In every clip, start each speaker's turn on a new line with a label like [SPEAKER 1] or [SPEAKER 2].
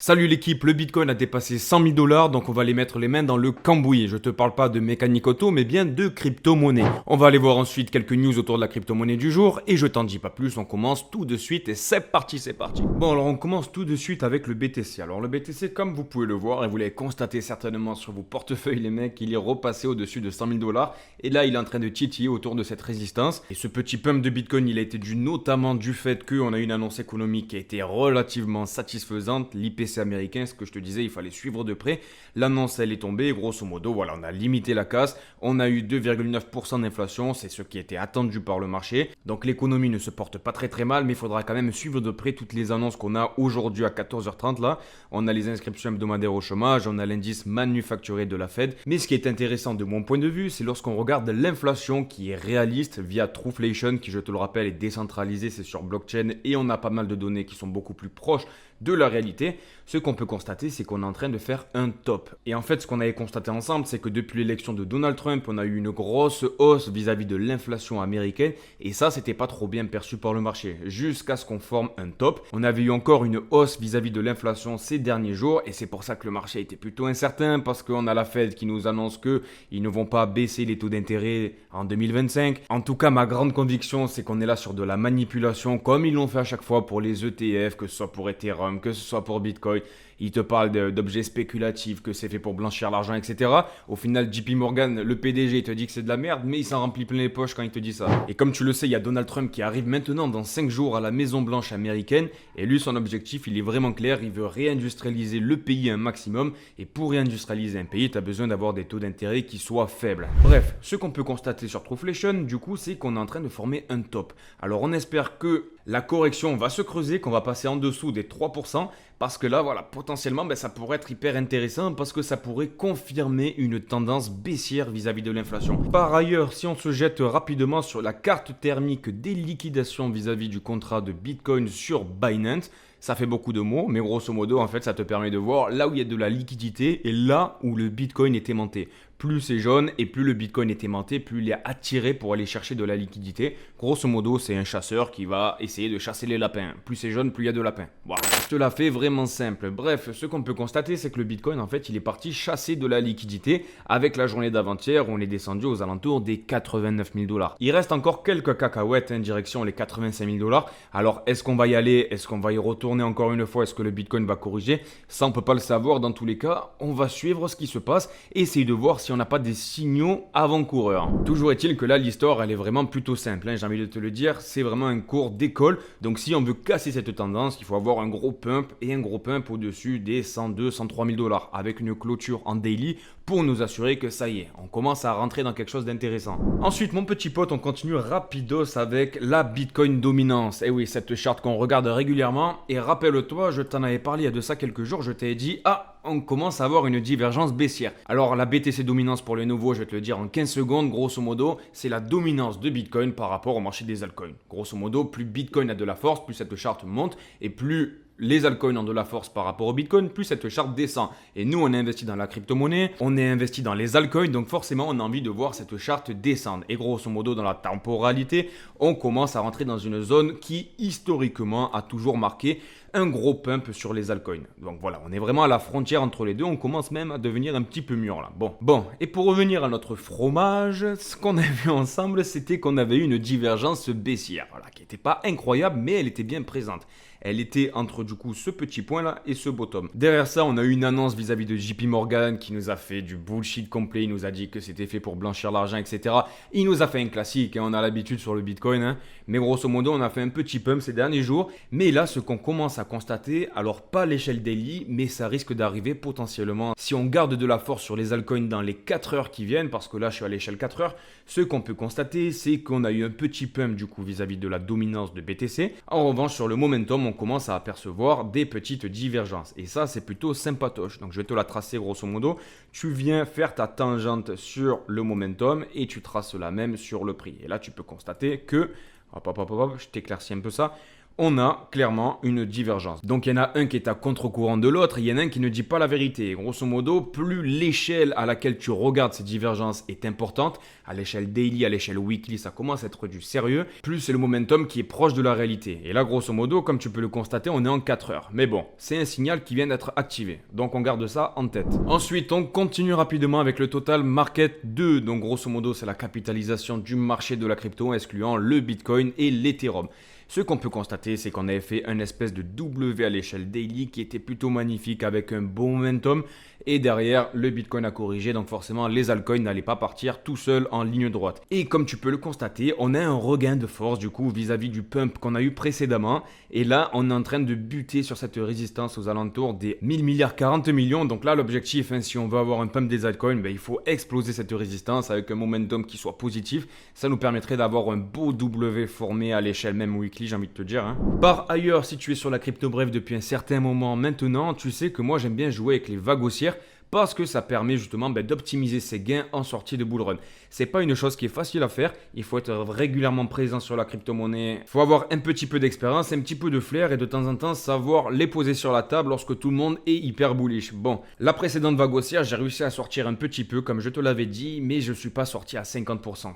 [SPEAKER 1] Salut l'équipe, le Bitcoin a dépassé 100 000 dollars, donc on va les mettre les mains dans le cambouis. Je te parle pas de mécanique auto, mais bien de crypto-monnaie. On va aller voir ensuite quelques news autour de la crypto-monnaie du jour, et je t'en dis pas plus, on commence tout de suite, et c'est parti, c'est parti. Bon, alors on commence tout de suite avec le BTC. Alors le BTC, comme vous pouvez le voir, et vous l'avez constaté certainement sur vos portefeuilles les mecs, il est repassé au-dessus de 100 000 dollars, et là il est en train de titiller autour de cette résistance. Et ce petit pump de Bitcoin, il a été dû notamment du fait qu'on a une annonce économique qui a été relativement satisfaisante, l'IPC américain, ce que je te disais, il fallait suivre de près. L'annonce, elle est tombée, grosso modo, voilà, on a limité la casse, on a eu 2,9% d'inflation, c'est ce qui était attendu par le marché. Donc l'économie ne se porte pas très mal, mais il faudra quand même suivre de près toutes les annonces qu'on a aujourd'hui à 14h30 là. On a les inscriptions hebdomadaires au chômage, on a l'indice manufacturé de la Fed. Mais ce qui est intéressant de mon point de vue, c'est lorsqu'on regarde l'inflation qui est réaliste via Trueflation, qui je te le rappelle est décentralisé, c'est sur blockchain et on a pas mal de données qui sont beaucoup plus proches de la réalité. Ce qu'on peut constater, c'est qu'on est en train de faire un top. Et en fait, ce qu'on avait constaté ensemble, c'est que depuis l'élection de Donald Trump, on a eu une grosse hausse vis-à-vis de l'inflation américaine. Et ça, c'était pas trop bien perçu par le marché. Jusqu'à ce qu'on forme un top. On avait eu encore une hausse vis-à-vis de l'inflation ces derniers jours. Et c'est pour ça que le marché était plutôt incertain. Parce qu'on a la Fed qui nous annonce qu'ils ne vont pas baisser les taux d'intérêt en 2025. En tout cas, ma grande conviction, c'est qu'on est là sur de la manipulation. Comme ils l'ont fait à chaque fois pour les ETF, que ce soit pour Ethereum, que ce soit pour Bitcoin. Il te parle d'objets spéculatifs, que c'est fait pour blanchir l'argent, etc. Au final, JP Morgan, le PDG, il te dit que c'est de la merde, mais il s'en remplit plein les poches quand il te dit ça. Et comme tu le sais, il y a Donald Trump qui arrive maintenant dans 5 jours à la Maison Blanche américaine. Et lui, son objectif, il est vraiment clair. Il veut réindustrialiser le pays un maximum. Et pour réindustrialiser un pays, tu as besoin d'avoir des taux d'intérêt qui soient faibles. Bref, ce qu'on peut constater sur Trueflation, du coup, c'est qu'on est en train de former un top. Alors, on espère que la correction va se creuser, qu'on va passer en dessous des 3%. Parce que là, voilà, potentiellement, ça pourrait être hyper intéressant parce que ça pourrait confirmer une tendance baissière vis-à-vis de l'inflation. Par ailleurs, si on se jette rapidement sur la carte thermique des liquidations vis-à-vis du contrat de Bitcoin sur Binance, ça fait beaucoup de mots, mais grosso modo, en fait, ça te permet de voir là où il y a de la liquidité et là où le Bitcoin est aimanté. Plus c'est jaune et plus le Bitcoin est aimanté, plus il est attiré pour aller chercher de la liquidité. Grosso modo, c'est un chasseur qui va essayer de chasser les lapins. Plus c'est jaune, plus il y a de lapins. Voilà, je te la fais vraiment simple. Bref, ce qu'on peut constater, c'est que le Bitcoin, en fait, il est parti chasser de la liquidité. Avec la journée d'avant-hier, on est descendu aux alentours des 89 000 dollars. Il reste encore quelques cacahuètes en direction les 85 000 dollars. Alors, est-ce qu'on va y aller? Est-ce qu'on va y retourner encore une fois? Est-ce que le Bitcoin va corriger? Ça, on peut pas le savoir. Dans tous les cas, on va suivre ce qui se passe et essayer de voir si on n'a pas des signaux avant-coureurs. Toujours est-il que là, l'histoire, elle est vraiment plutôt simple. J'ai envie de te le dire, c'est vraiment un cours d'école. Donc, si on veut casser cette tendance, il faut avoir un gros pump et un gros pump au-dessus des 102, 103 000 dollars avec une clôture en daily pour nous assurer que ça y est, on commence à rentrer dans quelque chose d'intéressant. Ensuite, mon petit pote, on continue rapidos avec la Bitcoin dominance. Et oui, cette charte qu'on regarde régulièrement. Et rappelle-toi, je t'en avais parlé il y a de ça quelques jours, je t'ai dit, on commence à avoir une divergence baissière. Alors la BTC dominance pour les nouveaux, je vais te le dire en 15 secondes, grosso modo, c'est la dominance de Bitcoin par rapport au marché des altcoins. Grosso modo, plus Bitcoin a de la force, plus cette charte monte et plus les altcoins ont de la force par rapport au Bitcoin, plus cette charte descend. Et nous, on est investi dans la crypto-monnaie, on est investi dans les altcoins, donc forcément, on a envie de voir cette charte descendre. Et grosso modo, dans la temporalité, on commence à rentrer dans une zone qui, historiquement, a toujours marqué un gros pump sur les altcoins. Donc voilà, on est vraiment à la frontière entre les deux, on commence même à devenir un petit peu mûr là. Bon, et pour revenir à notre fromage, ce qu'on a vu ensemble, c'était qu'on avait eu une divergence baissière, voilà, qui n'était pas incroyable, mais elle était bien présente. Elle était entre du coup ce petit point là et ce bottom. Derrière ça, on a eu une annonce vis-à-vis de JP Morgan qui nous a fait du bullshit complet. Il nous a dit que c'était fait pour blanchir l'argent, etc. Il nous a fait un classique, on a l'habitude sur le Bitcoin. Mais grosso modo, on a fait un petit pump ces derniers jours. Mais là, ce qu'on commence à constater, alors pas l'échelle daily, mais ça risque d'arriver potentiellement. Si on garde de la force sur les altcoins dans les 4 heures qui viennent, parce que là, je suis à l'échelle 4 heures, ce qu'on peut constater, c'est qu'on a eu un petit pump du coup vis-à-vis de la dominance de BTC. En revanche, sur le momentum, on commence à apercevoir des petites divergences. Et ça, c'est plutôt sympatoche. Donc, je vais te la tracer grosso modo. Tu viens faire ta tangente sur le momentum et tu traces la même sur le prix. Et là, tu peux constater que, je t'éclaircis un peu ça. on a clairement une divergence. Donc il y en a un qui est à contre-courant de l'autre, il y en a un qui ne dit pas la vérité. Grosso modo, plus l'échelle à laquelle tu regardes ces divergences est importante, à l'échelle daily, à l'échelle weekly, ça commence à être du sérieux, plus c'est le momentum qui est proche de la réalité. Et là, grosso modo, comme tu peux le constater, on est en 4 heures. Mais bon, c'est un signal qui vient d'être activé. Donc on garde ça en tête. Ensuite, on continue rapidement avec le total market 2. Donc grosso modo, c'est la capitalisation du marché de la crypto, excluant le Bitcoin et l'Ethereum. Ce qu'on peut constater, c'est qu'on avait fait une espèce de W à l'échelle daily qui était plutôt magnifique avec un bon momentum. Et derrière, le Bitcoin a corrigé, donc forcément, les altcoins n'allaient pas partir tout seuls en ligne droite. Et comme tu peux le constater, on a un regain de force du coup vis-à-vis du pump qu'on a eu précédemment. Et là, on est en train de buter sur cette résistance aux alentours des 1000 milliards 40 millions. Donc là, l'objectif, si on veut avoir un pump des altcoins, il faut exploser cette résistance avec un momentum qui soit positif. Ça nous permettrait d'avoir un beau W formé à l'échelle même weekly, j'ai envie de te dire. Par ailleurs, si tu es sur la crypto bref depuis un certain moment maintenant, tu sais que moi j'aime bien jouer avec les vagues haussières parce que ça permet justement d'optimiser ses gains en sortie de bull run. C'est pas une chose qui est facile à faire, il faut être régulièrement présent sur la crypto-monnaie, il faut avoir un petit peu d'expérience, un petit peu de flair et de temps en temps savoir les poser sur la table lorsque tout le monde est hyper bullish. Bon, la précédente vague haussière, j'ai réussi à sortir un petit peu comme je te l'avais dit, mais je ne suis pas sorti à 50%.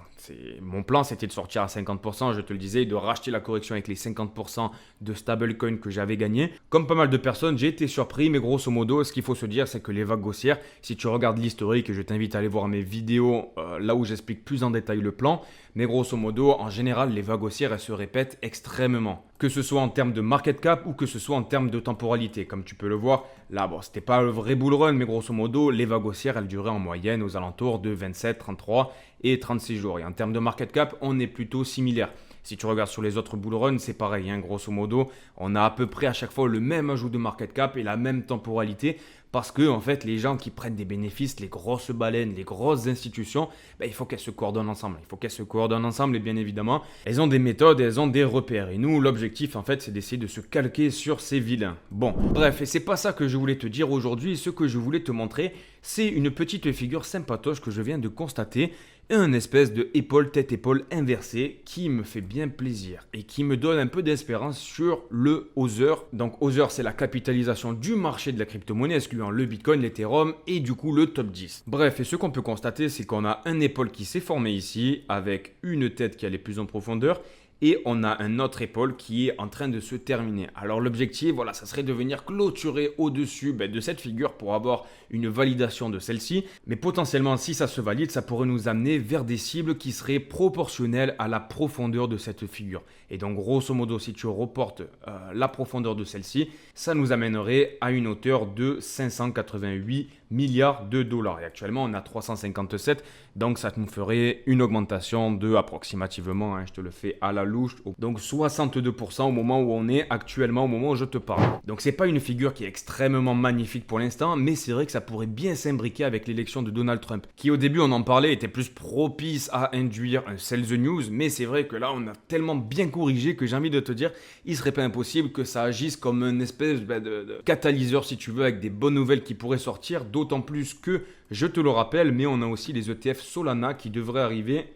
[SPEAKER 1] Mon plan c'était de sortir à 50%, je te le disais, de racheter la correction avec les 50% de stablecoin que j'avais gagné. Comme pas mal de personnes, j'ai été surpris, mais grosso modo, ce qu'il faut se dire, c'est que les vagues haussières, si tu regardes l'historique, et je t'invite à aller voir mes vidéos là où j'explique plus en détail le plan, mais grosso modo, en général, les vagues haussières, elles se répètent extrêmement. Que ce soit en termes de market cap ou que ce soit en termes de temporalité. Comme tu peux le voir, là, bon, c'était pas le vrai bull run, mais grosso modo, les vagues haussières, elles duraient en moyenne aux alentours de 27, 33 et 36 jours. Et en termes de market cap, on est plutôt similaire. Si tu regardes sur les autres bull runs, c'est pareil, grosso modo, on a à peu près à chaque fois le même ajout de market cap et la même temporalité parce que en fait, les gens qui prennent des bénéfices, les grosses baleines, les grosses institutions, il faut qu'elles se coordonnent ensemble. Il faut qu'elles se coordonnent ensemble et bien évidemment, elles ont des méthodes et elles ont des repères. Et nous, l'objectif en fait, c'est d'essayer de se calquer sur ces vilains. Bon, bref, et c'est pas ça que je voulais te dire aujourd'hui. Ce que je voulais te montrer, c'est une petite figure sympatoche que je viens de constater. Un espèce de tête-épaule inversée qui me fait bien plaisir et qui me donne un peu d'espérance sur le Other. Donc Other, c'est la capitalisation du marché de la crypto-monnaie, excluant le Bitcoin, l'Ethereum et du coup le top 10. Bref, et ce qu'on peut constater, c'est qu'on a un épaule qui s'est formé ici avec une tête qui allait plus en profondeur. Et on a un autre épaule qui est en train de se terminer. Alors l'objectif, voilà, ça serait de venir clôturer au-dessus de cette figure pour avoir une validation de celle-ci. Mais potentiellement, si ça se valide, ça pourrait nous amener vers des cibles qui seraient proportionnelles à la profondeur de cette figure. Et donc grosso modo, si tu reportes la profondeur de celle-ci, ça nous amènerait à une hauteur de 588 milliards de dollars. Et actuellement, on a 357. Donc ça nous ferait une augmentation de approximativement, je te le fais à la louche, donc 62% au moment où on est actuellement, au moment où je te parle. Donc c'est pas une figure qui est extrêmement magnifique pour l'instant, mais c'est vrai que ça pourrait bien s'imbriquer avec l'élection de Donald Trump, qui au début on en parlait était plus propice à induire un sell the news, mais c'est vrai que là on a tellement bien corrigé que j'ai envie de te dire, il serait pas impossible que ça agisse comme une espèce de catalyseur si tu veux, avec des bonnes nouvelles qui pourraient sortir, d'autant plus que, je te le rappelle, mais on a aussi les ETF Solana qui devraient arriver.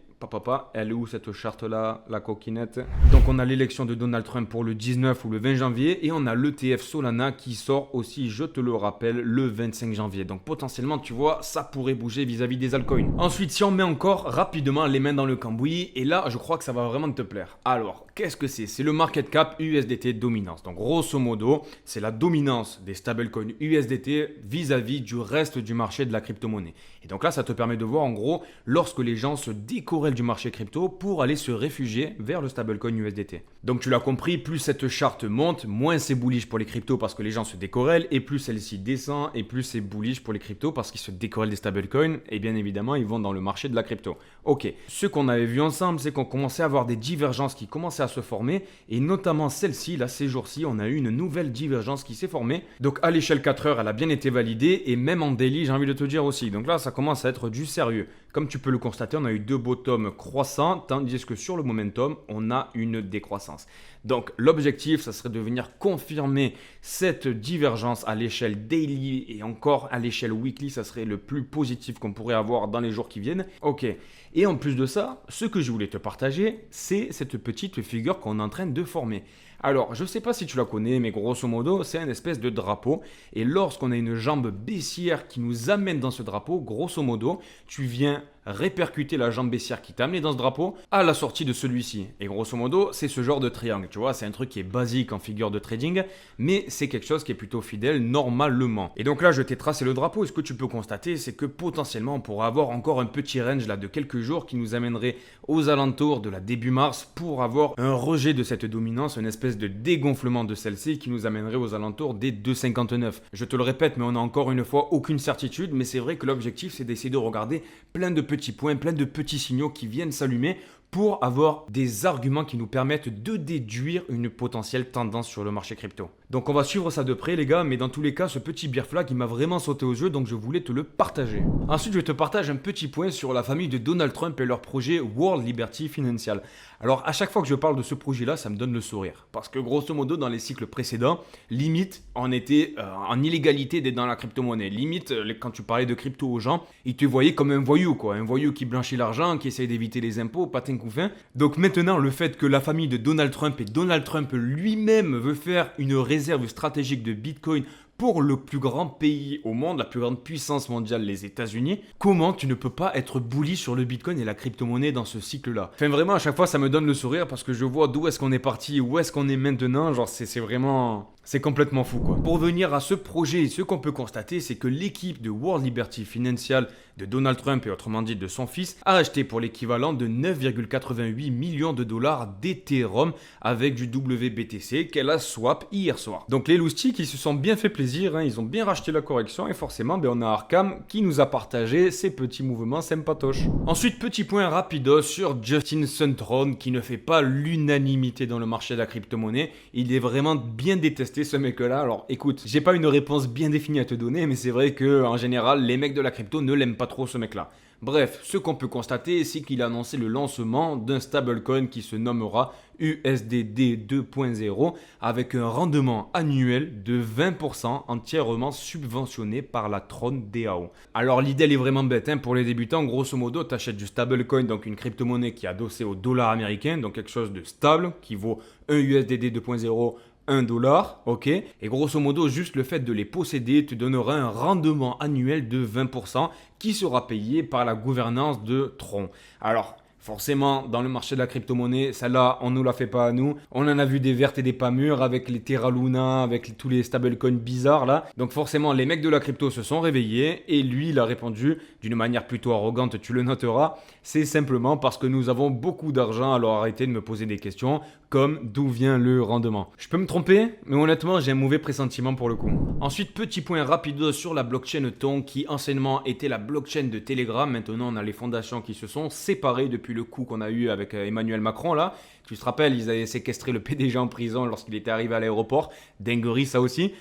[SPEAKER 1] Elle est où cette charte-là, la coquinette? Donc on a l'élection de Donald Trump pour le 19 ou le 20 janvier et on a l'ETF Solana qui sort aussi, je te le rappelle, le 25 janvier. Donc potentiellement, tu vois, ça pourrait bouger vis-à-vis des altcoins. Ensuite, si on met encore rapidement les mains dans le cambouis, et là, je crois que ça va vraiment te plaire. Alors, qu'est-ce que c'est? C'est le market cap USDT dominance. Donc grosso modo, c'est la dominance des stablecoins USDT vis-à-vis du reste du marché de la crypto-monnaie. Et donc là, ça te permet de voir en gros, lorsque les gens se décorrèlent du marché crypto pour aller se réfugier vers le stablecoin USDT. Donc tu l'as compris, plus cette charte monte, moins c'est bullish pour les cryptos parce que les gens se décorrèlent, et plus celle-ci descend, et plus c'est bullish pour les cryptos parce qu'ils se décorrèlent des stablecoins, et bien évidemment ils vont dans le marché de la crypto. Ok, ce qu'on avait vu ensemble, c'est qu'on commençait à avoir des divergences qui commençaient à se former, et notamment celle-ci, là ces jours-ci, on a eu une nouvelle divergence qui s'est formée. Donc à l'échelle 4 heures, elle a bien été validée, et même en daily, j'ai envie de te dire aussi. Donc là, ça commence à être du sérieux. Comme tu peux le constater, on a eu deux bottoms croissants, tandis que sur le momentum, on a une décroissance. Donc l'objectif, ça serait de venir confirmer cette divergence à l'échelle daily et encore à l'échelle weekly, ça serait le plus positif qu'on pourrait avoir dans les jours qui viennent. Ok, et en plus de ça, ce que je voulais te partager, c'est cette petite figure qu'on est en train de former. Alors, je sais pas si tu la connais, mais grosso modo, c'est un espèce de drapeau. Et lorsqu'on a une jambe baissière qui nous amène dans ce drapeau, grosso modo, tu viens répercuter la jambe baissière qui t'a amené dans ce drapeau à la sortie de celui-ci. Et grosso modo, c'est ce genre de triangle, tu vois, c'est un truc qui est basique en figure de trading, mais c'est quelque chose qui est plutôt fidèle normalement. Et donc là, je t'ai tracé le drapeau, et ce que tu peux constater, c'est que potentiellement, on pourra avoir encore un petit range là de quelques jours qui nous amènerait aux alentours de la début mars pour avoir un rejet de cette dominance, une espèce de dégonflement de celle-ci qui nous amènerait aux alentours des 2,59. Je te le répète, mais on a encore une fois aucune certitude, mais c'est vrai que l'objectif, c'est d'essayer de regarder plein de petits points, plein de petits signaux qui viennent s'allumer pour avoir des arguments qui nous permettent de déduire une potentielle tendance sur le marché crypto. Donc on va suivre ça de près les gars, mais dans tous les cas, ce petit bear flag, il m'a vraiment sauté aux yeux, donc je voulais te le partager. Ensuite, je te partage un petit point sur la famille de Donald Trump et leur projet World Liberty Financial. Alors à chaque fois que je parle de ce projet-là, ça me donne le sourire. Parce que grosso modo, dans les cycles précédents, limite, on était en illégalité d'être dans la crypto-monnaie. Limite, quand tu parlais de crypto aux gens, ils te voyaient comme un voyou, quoi. Un voyou qui blanchit l'argent, qui essaye d'éviter les impôts, patin couffin. Donc maintenant, le fait que la famille de Donald Trump et Donald Trump lui-même veut faire une réserve stratégique de Bitcoin pour le plus grand pays au monde, la plus grande puissance mondiale, les États-Unis, comment tu ne peux pas être bully sur le Bitcoin et la crypto-monnaie dans ce cycle-là? Enfin vraiment, à chaque fois, ça me donne le sourire parce que je vois d'où est-ce qu'on est parti, où est-ce qu'on est maintenant, genre c'est vraiment... C'est complètement fou quoi. Pour venir à ce projet, ce qu'on peut constater, c'est que l'équipe de World Liberty Financial de Donald Trump et autrement dit de son fils a acheté pour l'équivalent de 9,88 millions de dollars d'Ethereum avec du WBTC qu'elle a swap hier soir. Donc les loustiques, ils se sont bien fait plaisir, hein, ils ont bien racheté la correction et forcément on a Arkham qui nous a partagé ces petits mouvements sympatoches. Ensuite, petit point rapido sur Justin Sun-Tron qui ne fait pas l'unanimité dans le marché de la crypto-monnaie. Il est vraiment bien détesté ce mec-là. Alors écoute, j'ai pas une réponse bien définie à te donner, mais c'est vrai que en général, les mecs de la crypto ne l'aiment pas trop ce mec-là. Bref, ce qu'on peut constater, c'est qu'il a annoncé le lancement d'un stablecoin qui se nommera USDD 2.0 avec un rendement annuel de 20% entièrement subventionné par la Tron DAO. Alors l'idée elle est vraiment bête, hein. Pour les débutants, grosso modo, tu achètes du stablecoin, donc une crypto-monnaie qui est adossée au dollar américain, donc quelque chose de stable qui vaut un USDD 2.0 $, ok? Et grosso modo, juste le fait de les posséder te donnera un rendement annuel de 20% qui sera payé par la gouvernance de Tron. Alors, forcément, dans le marché de la crypto-monnaie, celle-là, on ne nous la fait pas à nous. On en a vu des vertes et des pas mûres avec les Terra Luna, avec tous les stablecoins bizarres là. Donc forcément, les mecs de la crypto se sont réveillés et lui, il a répondu d'une manière plutôt arrogante, tu le noteras. C'est simplement parce que nous avons beaucoup d'argent, alors arrêtez de me poser des questions comme d'où vient le rendement. Je peux me tromper, mais honnêtement, j'ai un mauvais pressentiment pour le coup. Ensuite, petit point rapide sur la blockchain Ton qui anciennement était la blockchain de Telegram. Maintenant, on a les fondations qui se sont séparées depuis le coup qu'on a eu avec Emmanuel Macron là. Tu te rappelles, ils avaient séquestré le PDG en prison lorsqu'il était arrivé à l'aéroport. Dinguerie ça aussi.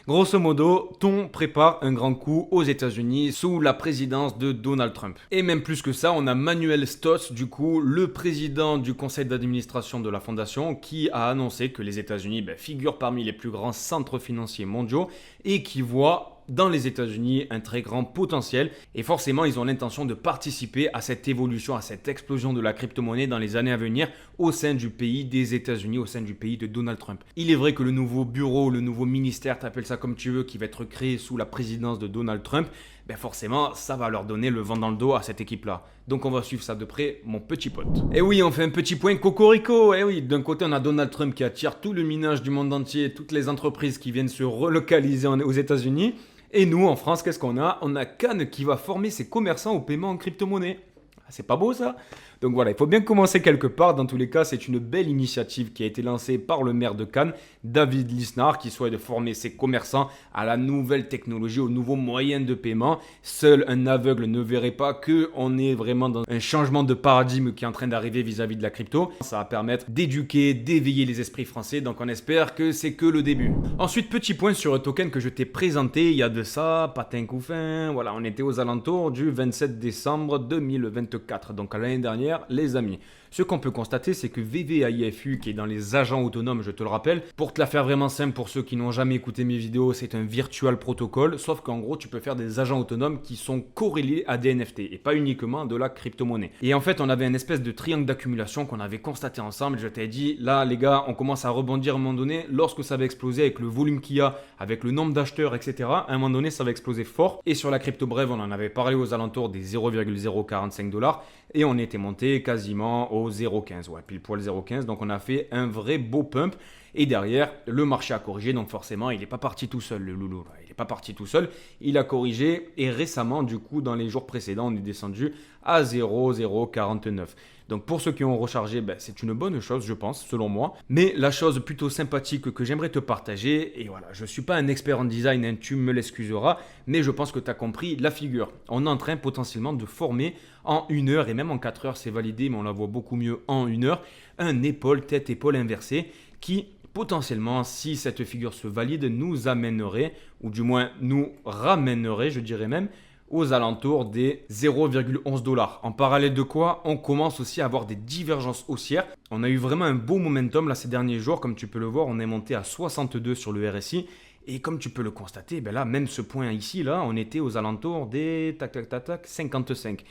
[SPEAKER 1] Grosso modo, Ton prépare un grand coup aux États-Unis sous la présidence de Donald Trump. Et même plus que ça, on a Manuel Stotz, du coup, le président du conseil d'administration de la fondation, qui a annoncé que les États-Unis figurent parmi les plus grands centres financiers mondiaux et qui voit dans les États-Unis un très grand potentiel et forcément ils ont l'intention de participer à cette évolution, à cette explosion de la crypto-monnaie dans les années à venir au sein du pays des États-Unis, au sein du pays de Donald Trump. Il est vrai que le nouveau bureau, le nouveau ministère, t'appelles ça comme tu veux, qui va être créé sous la présidence de Donald Trump, forcément ça va leur donner le vent dans le dos à cette équipe-là. Donc on va suivre ça de près, mon petit pote. Et oui, on fait un petit point cocorico. Et oui, d'un côté on a Donald Trump qui attire tout le minage du monde entier, toutes les entreprises qui viennent se relocaliser aux États-Unis. Et nous, en France, qu'est-ce qu'on a? On a Cannes qui va former ses commerçants au paiement en crypto-monnaie. C'est pas beau ça? Donc voilà, il faut bien commencer quelque part. Dans tous les cas, c'est une belle initiative qui a été lancée par le maire de Cannes, David Lisnard, qui souhaite former ses commerçants à la nouvelle technologie, aux nouveaux moyens de paiement. Seul un aveugle ne verrait pas qu'on est vraiment dans un changement de paradigme qui est en train d'arriver vis-à-vis de la crypto. Ça va permettre d'éduquer, d'éveiller les esprits français. Donc on espère que c'est que le début. Ensuite, petit point sur un token que je t'ai présenté il y a de ça, patin couffin. Voilà, on était aux alentours du 27 décembre 2024, donc à l'année dernière. Les amis, Ce qu'on peut constater, c'est que VVAIFU, qui est dans les agents autonomes, je te le rappelle, pour te la faire vraiment simple pour ceux qui n'ont jamais écouté mes vidéos, c'est un virtual protocol, sauf qu'en gros, tu peux faire des agents autonomes qui sont corrélés à des NFT et pas uniquement de la crypto-monnaie. Et en fait, on avait une espèce de triangle d'accumulation qu'on avait constaté ensemble. Je t'ai dit, là, les gars, on commence à rebondir à un moment donné. Lorsque ça va exploser avec le volume qu'il y a, avec le nombre d'acheteurs, etc., à un moment donné, ça va exploser fort. Et sur la crypto brève, on en avait parlé aux alentours des 0,045 dollars et on était monté quasiment au 0,15. Ouais, pile poil 0,15. Donc, on a fait un vrai beau pump. Et derrière, le marché a corrigé, donc forcément, il n'est pas parti tout seul, le loulou. Il n'est pas parti tout seul, il a corrigé. Et récemment, du coup, dans les jours précédents, on est descendu à 0,049. Donc pour ceux qui ont rechargé, c'est une bonne chose, je pense, selon moi. Mais la chose plutôt sympathique que j'aimerais te partager, et voilà, je ne suis pas un expert en design, hein, tu me l'excuseras, mais je pense que tu as compris la figure. On est en train potentiellement de former en 1 heure, et même en 4 heures, c'est validé, mais on la voit beaucoup mieux en 1 heure, un épaule, tête-épaule inversée qui potentiellement, si cette figure se valide, nous amènerait, ou du moins nous ramènerait, je dirais même, aux alentours des 0,11 dollars. En parallèle de quoi, on commence aussi à avoir des divergences haussières. On a eu vraiment un beau momentum là ces derniers jours, comme tu peux le voir, on est monté à 62 sur le RSI. Et comme tu peux le constater, là, même ce point ici, là, on était aux alentours des 55.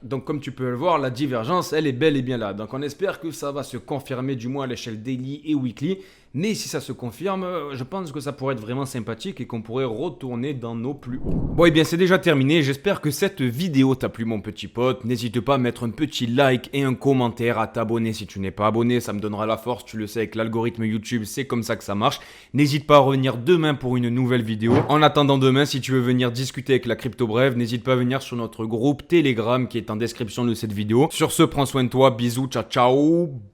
[SPEAKER 1] Donc comme tu peux le voir, la divergence, elle est bel et bien là. Donc on espère que ça va se confirmer du moins à l'échelle daily et weekly. Mais si ça se confirme, je pense que ça pourrait être vraiment sympathique et qu'on pourrait retourner dans nos plus hauts. Bon, et bien c'est déjà terminé. J'espère que cette vidéo t'a plu, mon petit pote. N'hésite pas à mettre un petit like et un commentaire, à t'abonner si tu n'es pas abonné. Ça me donnera la force, tu le sais, avec l'algorithme YouTube, c'est comme ça que ça marche. N'hésite pas à revenir demain pour une nouvelle vidéo. En attendant demain, si tu veux venir discuter avec la crypto brève, n'hésite pas à venir sur notre groupe Telegram qui est en description de cette vidéo. Sur ce, prends soin de toi. Bisous, ciao, ciao.